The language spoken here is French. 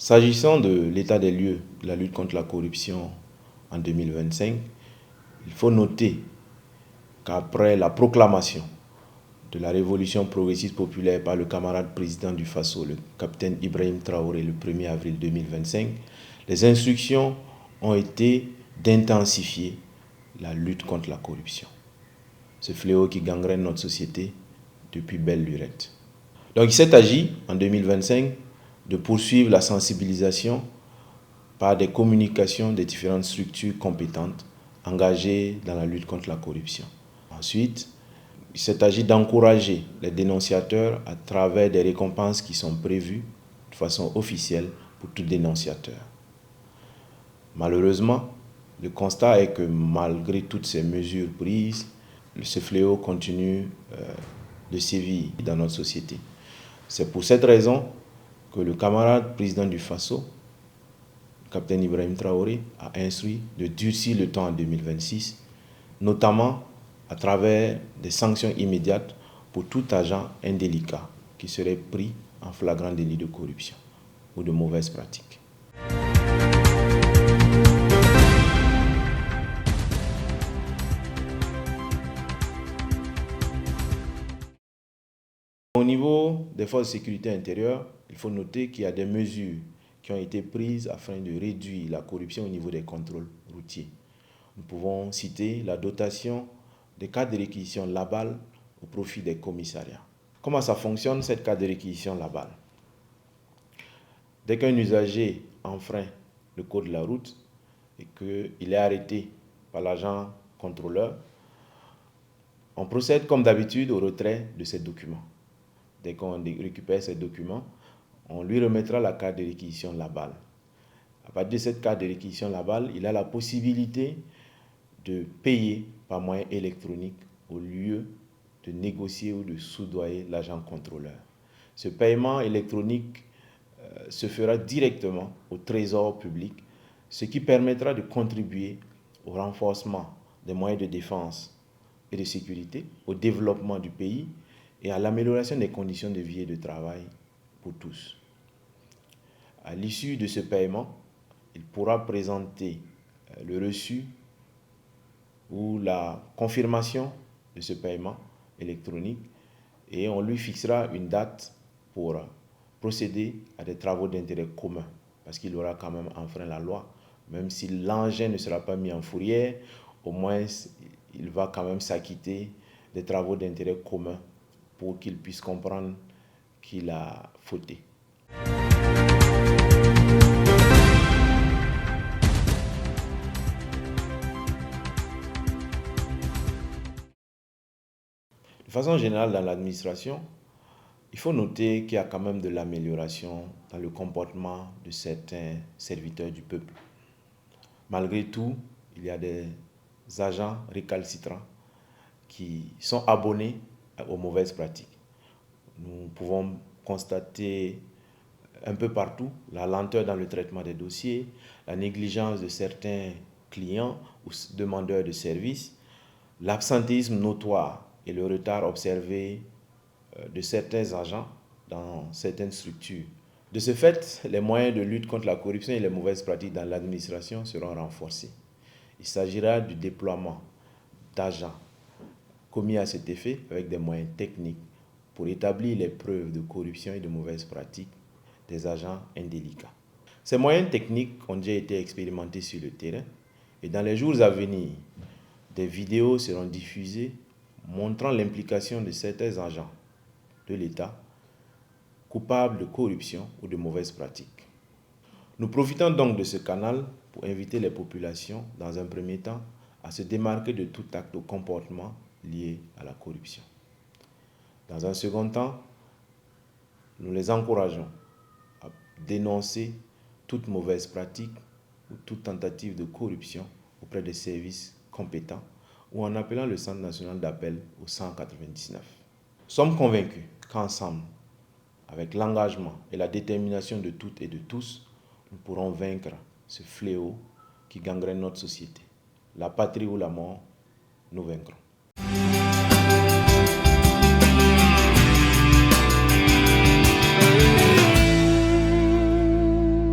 S'agissant de l'état des lieux de la lutte contre la corruption en 2025, il faut noter qu'après la proclamation de la révolution progressiste populaire par le camarade président du Faso, le capitaine Ibrahim Traoré, le 1er avril 2025, les instructions ont été d'intensifier la lutte contre la corruption. Ce fléau qui gangrène notre société depuis belle lurette. Donc il s'est agi, en 2025, de poursuivre la sensibilisation par des communications des différentes structures compétentes engagées dans la lutte contre la corruption. Ensuite, il s'est agi d'encourager les dénonciateurs à travers des récompenses qui sont prévues de façon officielle pour tout dénonciateur. Malheureusement, le constat est que malgré toutes ces mesures prises, ce fléau continue de sévir dans notre société. C'est pour cette raison que le camarade président du Faso, le capitaine Ibrahim Traoré, a instruit de durcir le temps en 2026, notamment à travers des sanctions immédiates pour tout agent indélicat qui serait pris en flagrant délit de corruption ou de mauvaises pratiques. Au niveau des forces de sécurité intérieure, il faut noter qu'il y a des mesures qui ont été prises afin de réduire la corruption au niveau des contrôles routiers. Nous pouvons citer la dotation des cartes de réquisition Labal au profit des commissariats. Comment ça fonctionne cette carte de réquisition Labal? Dès qu'un usager enfreint le code de la route et qu'il est arrêté par l'agent contrôleur, on procède comme d'habitude au retrait de ces documents. Dès qu'on récupère ces documents, on lui remettra la carte de réquisition Labal. À partir de cette carte de réquisition Labal, il a la possibilité de payer par moyen électronique au lieu de négocier ou de soudoyer l'agent contrôleur. Ce paiement électronique se fera directement au trésor public, ce qui permettra de contribuer au renforcement des moyens de défense et de sécurité, au développement du pays et à l'amélioration des conditions de vie et de travail pour tous. À l'issue de ce paiement, il pourra présenter le reçu ou la confirmation de ce paiement électronique et on lui fixera une date pour procéder à des travaux d'intérêt commun parce qu'il aura quand même enfreint la loi. Même si l'engin ne sera pas mis en fourrière, au moins il va quand même s'acquitter des travaux d'intérêt commun pour qu'il puisse comprendre qu'il a fauté. De façon générale, dans l'administration, il faut noter qu'il y a quand même de l'amélioration dans le comportement de certains serviteurs du peuple. Malgré tout, il y a des agents récalcitrants qui sont abonnés aux mauvaises pratiques. Nous pouvons constater un peu partout la lenteur dans le traitement des dossiers, la négligence de certains clients ou demandeurs de services, l'absentéisme notoire et le retard observé de certains agents dans certaines structures. De ce fait, les moyens de lutte contre la corruption et les mauvaises pratiques dans l'administration seront renforcés. Il s'agira du déploiement d'agents commis à cet effet avec des moyens techniques pour établir les preuves de corruption et de mauvaises pratiques des agents indélicats. Ces moyens techniques ont déjà été expérimentés sur le terrain et dans les jours à venir, des vidéos seront diffusées montrant l'implication de certains agents de l'État coupables de corruption ou de mauvaises pratiques. Nous profitons donc de ce canal pour inviter les populations, dans un premier temps, à se démarquer de tout acte ou comportement lié à la corruption. Dans un second temps, nous les encourageons à dénoncer toute mauvaise pratique ou toute tentative de corruption auprès des services compétents ou en appelant le Centre national d'appel au 199. Nous sommes convaincus qu'ensemble, avec l'engagement et la détermination de toutes et de tous, nous pourrons vaincre ce fléau qui gangrène notre société. La patrie ou la mort, nous vaincrons.